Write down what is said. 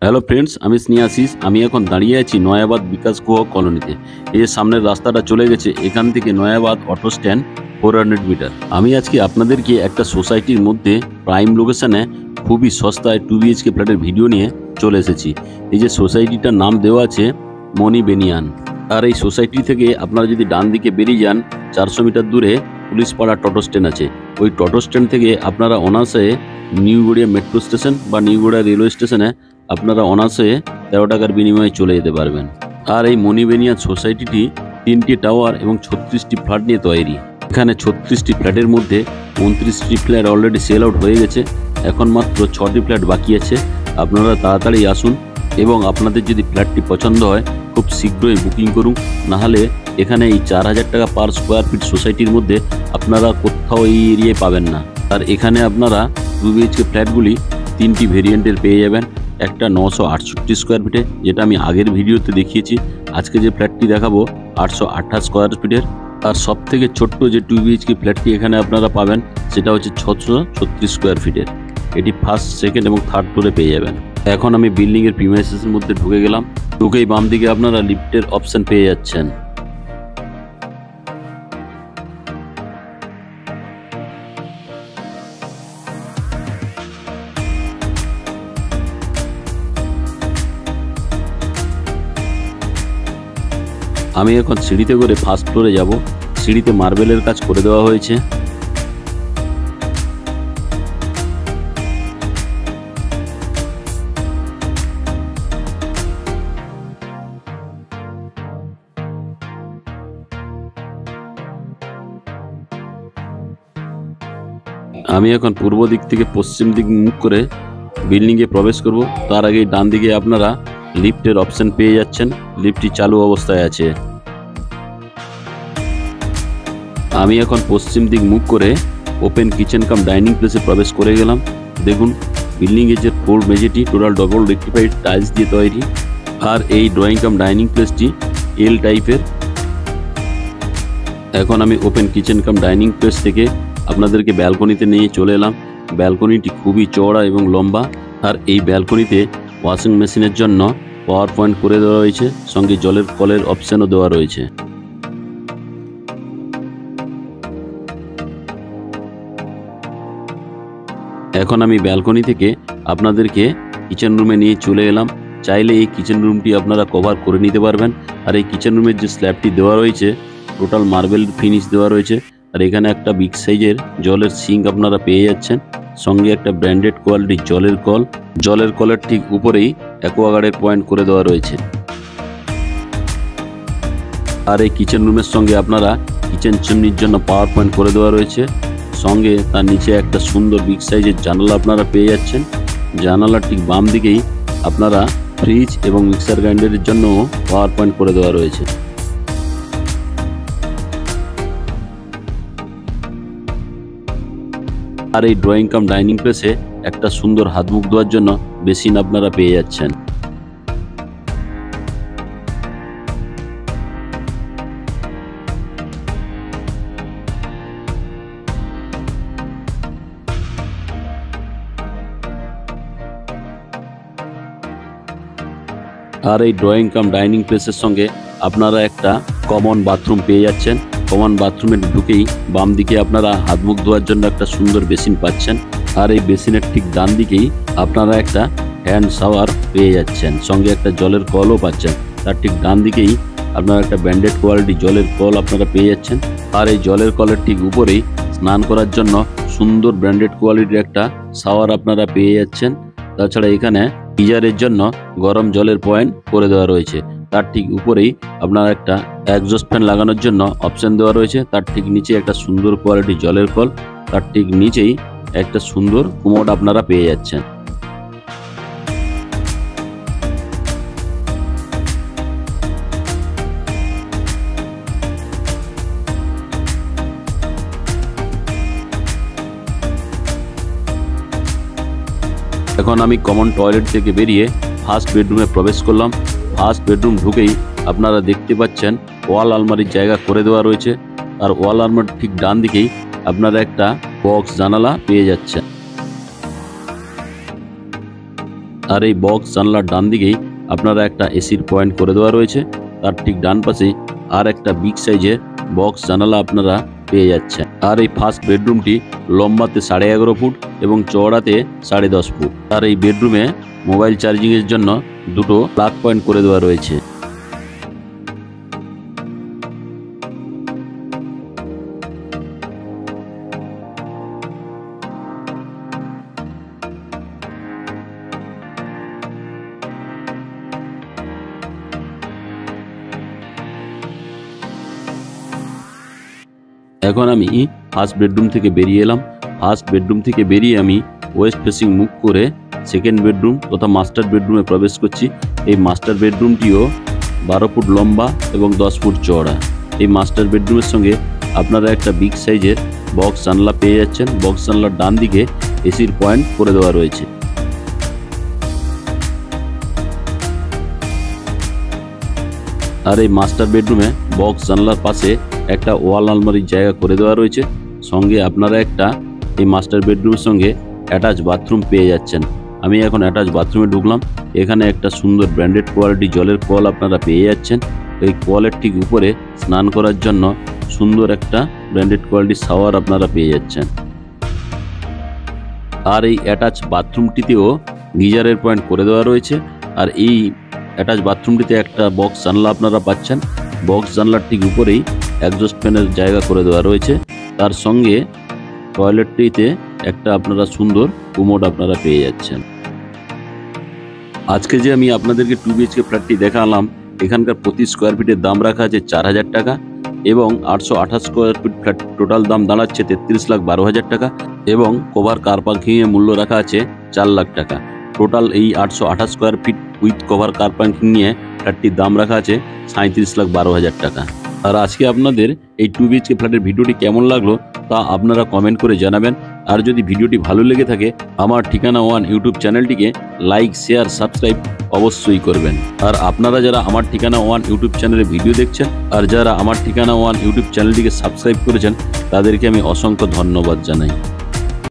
Hello friends, আমি স্নেহাশিস। আমি এখন দাঁড়িয়ে আছি নয়াবাদ বিকাশ গুহ কলোনিতে। এই যে সামনের রাস্তাটা চলে গেছে, এখান থেকে নয়াবাদ অটো স্ট্যান্ড 400 মিটার। আমি আজকে আপনাদেরকে একটা সোসাইটির মধ্যে প্রাইম লোকেশনে খুবই সস্তায় 2 BHK ফ্ল্যাটের ভিডিও নিয়ে চলে এসেছি। এই যে সোসাইটিটার নাম দেওয়া আছে মনি বেনিয়ান। আর এই সোসাইটি থেকে আপনারা যদি ডান দিকে বেরিয়ে যান 400 মিটার দূরে পুলিশপাড়া টোটো স্ট্যান্ড আছে। ওই টোটো স্ট্যান্ড থেকে আপনারা অনার্সে নিউ গড়িয়া মেট্রো স্টেশন বা নিউ গড়িয়া রেলওয়ে স্টেশনে আপনারা অনার্সে 13 টাকার বিনিময়ে চলে যেতে পারবেন। আর এই মনি বেনিয়ান সোসাইটিটি 3টি টাওয়ার এবং 36টি ফ্ল্যাট নিয়ে তৈরি। এখানে 36টি ফ্ল্যাটের মধ্যে 29টি ফ্ল্যাট অলরেডি সেল আউট হয়ে গেছে। এখন মাত্র 6টি ফ্ল্যাট বাকি আছে। আপনারা তাড়াতাড়ি আসুন এবং আপনাদের যদি ফ্ল্যাটটি পছন্দ হয় খুব শীঘ্রই বুকিং করুন। নাহলে এখানে এই 4000 টাকা পার স্কোয়ার ফিট সোসাইটির মধ্যে আপনারা কোথাও এই এরিয়ায় পাবেন না। আর এখানে আপনারা 2 BHK ফ্ল্যাটগুলি 3টি ভেরিয়েন্টের পেয়ে যাবেন। একটা 968 স্কোয়ার ফিটে, যেটা আমি আগের ভিডিওতে দেখিয়েছি। আজকে যে ফ্ল্যাটটি দেখাবো 828 স্কোয়ার ফিটের। আর সব থেকে ছোট্ট যে 2 BHK ফ্ল্যাটটি এখানে আপনারা পাবেন সেটা হচ্ছে 636 স্কোয়ার ফিটের। এটি ফার্স্ট, সেকেন্ড এবং থার্ড ফ্লোরে পেয়ে যাবেন। এখন আমি বিল্ডিংয়ের প্রিমাইসেসের মধ্যে ঢুকে গেলাম। ঢুকেই বাম দিকে আপনারা লিফটের অপশন পেয়ে যাচ্ছেন। আমি এখন সিঁড়িতে করে ফার্স্ট ফ্লোরে যাব। সিঁড়িতে মার্বেলের কাজ করে দেওয়া হয়েছে। আমি এখন পূর্ব দিক থেকে পশ্চিম দিক মুখ করে বিল্ডিংয়ে প্রবেশ করব। তার আগে ডান দিকে আপনারা লিফটের অপশন পেয়ে যাচ্ছেন। লিফটটি চালু অবস্থায় আছে। আমি এখন পশ্চিম দিক মুখ করে ওপেন কিচেন কাম ডাইনিং প্লেসে প্রবেশ করে গেলাম। দেখুন বিল্ডিংয়ের যে ফ্লোর মেঝেটি টোটাল ডবল রেক্টিফাইড টাইলস দিয়ে তৈরি। আর এই ড্রয়িং কাম ডাইনিং প্লেসটি এল টাইপের। এখন আমি open kitchen cum dining place থেকে আপনাদেরকে ব্যালকনিতে নিয়ে চলে এলাম। ব্যালকনিটি খুবই চওড়া এবং লম্বা। আর এই ব্যালকনিতে ওয়াশিং মেশিনের জন্য পাওয়ার পয়েন্ট করে দেওয়া রয়েছে, সঙ্গে জলের কলের অপশনও দেওয়া রয়েছে। এখন আমি ব্যালকনি থেকে আপনাদেরকে কিচেন রুমে নিয়ে চলে এলাম। চাইলে এই কিচেন রুমটি আপনারা কভার করে নিতে পারবেন। আর এই কিচেন রুমের যে স্ল্যাবটি দেওয়া রয়েছে টোটাল মার্বেল ফিনিশ দেওয়া রয়েছে। আর এখানে একটা বিগ সাইজের জলের সিঙ্ক আপনারা পেয়ে যাচ্ছেন, সঙ্গে একটা ব্র্যান্ডেড কোয়ালিটির জলের কল। জলের কলের ঠিক উপরেই অ্যাকোয়াগার্ডের পয়েন্ট করে দেওয়া রয়েছে। আর এই কিচেন রুমের সঙ্গে আপনারা কিচেন চিমনির জন্য পাওয়ার পয়েন্ট করে দেওয়া রয়েছে। সঙ্গে তার নিচে একটা সুন্দর বিগ সাইজের জানালা আপনারা পেয়ে যাচ্ছেন। জানালার ঠিক বাম দিকেই আপনারা ফ্রিজ এবং মিক্সার গ্রাইন্ডারের জন্য পাওয়ার পয়েন্ট করে দেওয়া রয়েছে। আর এই ড্রয়িং কাম ডাইনিং প্লেসে একটা সুন্দর হাত মুখ ধোয়ার জন্য বেসিন আপনারা পেয়ে যাচ্ছেন। আর এই ড্রয়িং কাম ডাইনিং প্লেসের সঙ্গে আপনারা একটা কমন বাথরুম পেয়ে যাচ্ছেন। কমন বাথরুমে ঢুকেই বাম দিকে আপনারা হাত মুখ ধোয়ার জন্য একটা সুন্দর বেসিন পাচ্ছেন। আর এই বেসিনের ঠিক ডান দিকেই আপনারা একটা হ্যান্ড শাওয়ার পেয়ে যাচ্ছেন, সঙ্গে একটা জলের কলও পাচ্ছেন। তার ঠিক ডান দিকেই আপনারা একটা ব্র্যান্ডেড কোয়ালিটি জলের কল আপনারা পেয়ে যাচ্ছেন। আর এই জলের কলের ঠিক উপরেই স্নান করার জন্য সুন্দর ব্র্যান্ডেড কোয়ালিটির একটা শাওয়ার আপনারা পেয়ে যাচ্ছেন। তাছাড়া এখানে গিজারের জন্য গরম জলের পয়েন্ট করে দেওয়া রয়েছে। তার ঠিক উপরেই আপনার একটা এক্সস্ট ফ্যান লাগানোর জন্য অপশন দেওয়া রয়েছে। তার ঠিক নিচে একটা সুন্দর কোয়ালিটি জলের কল। তার ঠিক নিচেই একটা সুন্দর কুমোড আপনারা পেয়ে যাচ্ছেন। এখন আমি কমন টয়লেট থেকে বেরিয়ে ফার্স্ট বেডরুমে প্রবেশ করলাম। ফার্স্ট বেডরুম ঢুকেই আপনারা দেখতে পাচ্ছেন ওয়াল আলমারির জায়গা করে দেওয়া রয়েছে। আর ওয়াল আলমারির ঠিক ডান দিকেই আপনারা একটা বক্স জানালা পেয়ে যাচ্ছেন। আর এই বক্স জানলার ডান দিকেই আপনারা একটা এসির পয়েন্ট করে দেওয়া রয়েছে। তার ঠিক ডান পাশে আর একটা বিগ সাইজের বক্স জানালা আপনারা পেয়ে যাচ্ছেন। আর এই ফার্স্ট বেডরুমটি লম্বাতে 11.5 ফুট এবং চওড়াতে 10.5 ফুট। আর এই বেডরুমে মোবাইল চার্জিং এর জন্য দুটো প্লাগ পয়েন্ট করে দেওয়া রয়েছে। এখন আমি ফার্স্ট বেডরুম থেকে বেরিয়ে এলাম। ফার্স্ট বেডরুম থেকে বেরিয়ে আমি ওয়েস্ট ফেসিং মুখ করে সেকেন্ড বেডরুম তথা মাস্টার বেডরুমে প্রবেশ করছি। এই মাস্টার বেডরুমটিও 12 ফুট লম্বা এবং 10 ফুট চওড়া। এই মাস্টার বেডরুমের সঙ্গে আপনারা একটা বিগ সাইজের বক্স জানলা পেয়ে যাচ্ছেন। বক্স জানলার ডান দিকে এসির পয়েন্ট করে দেওয়া রয়েছে। আর এই মাস্টার বেডরুমে বক্স জানলার পাশে একটা ওয়াল আলমারির জায়গা করে দেওয়া রয়েছে। সঙ্গে আপনারা একটা এই মাস্টার বেডরুমের সঙ্গে অ্যাটাচ বাথরুম পেয়ে যাচ্ছেন। আমি এখন অ্যাটাচ বাথরুমে ঢুকলাম। এখানে একটা সুন্দর ব্র্যান্ডেড কোয়ালিটি জলের কল আপনারা পেয়ে যাচ্ছেন। এই কলের ঠিক উপরে স্নান করার জন্য সুন্দর একটা ব্র্যান্ডেড কোয়ালিটির শাওয়ার আপনারা পেয়ে যাচ্ছেন। আর এই অ্যাটাচ বাথরুমটিতেও গিজারের পয়েন্ট করে দেওয়া রয়েছে। আর এই অ্যাটাচ বাথরুমটিতে একটা বক্স জানলা আপনারা পাচ্ছেন। বক্স জানলার ঠিক উপরেই এক্সস্ট ফ্যানের জায়গা করে দেওয়া রয়েছে। তার সঙ্গে টয়লেটটিতে একটা আপনারা সুন্দর কুমোড আপনারা পেয়ে যাচ্ছেন। আজকে যে আমি আপনাদেরকে 2 BHK ফ্ল্যাটটি দেখালাম, এখানকার প্রতি স্কোয়ার ফিটের দাম রাখা আছে 4,000 টাকা এবং 828 স্কোয়ার ফিট ফ্ল্যাট টোটাল দাম দাঁড়াচ্ছে 33,12,000 টাকা এবং কভার কার পার্কিংয়ের মূল্য রাখা আছে 4 লাখ টাকা। টোটাল এই 828 square feet with cover car parking নিয়ে ফ্ল্যাটটির দাম রাখা আছে 37,12,000 টাকা। আর আজকে আপনাদের এই 2 BHK ফ্ল্যাটের ভিডিওটি কেমন লাগলো তা আপনারা কমেন্ট করে জানাবেন। আর যদি ভিডিওটি ভালো লেগে থাকে আমার ঠিকানা ওয়ান ইউটিউব চ্যানেলটিকে লাইক, শেয়ার, সাবস্ক্রাইব অবশ্যই করবেন। আর আপনারা যারা আমার ঠিকানা ওয়ান ইউটিউব চ্যানেলে ভিডিও দেখছেন আর যারা আমার ঠিকানা ওয়ান ইউটিউব চ্যানেলটিকে সাবস্ক্রাইব করেছেন তাদেরকে আমি অসংখ্য ধন্যবাদ জানাই।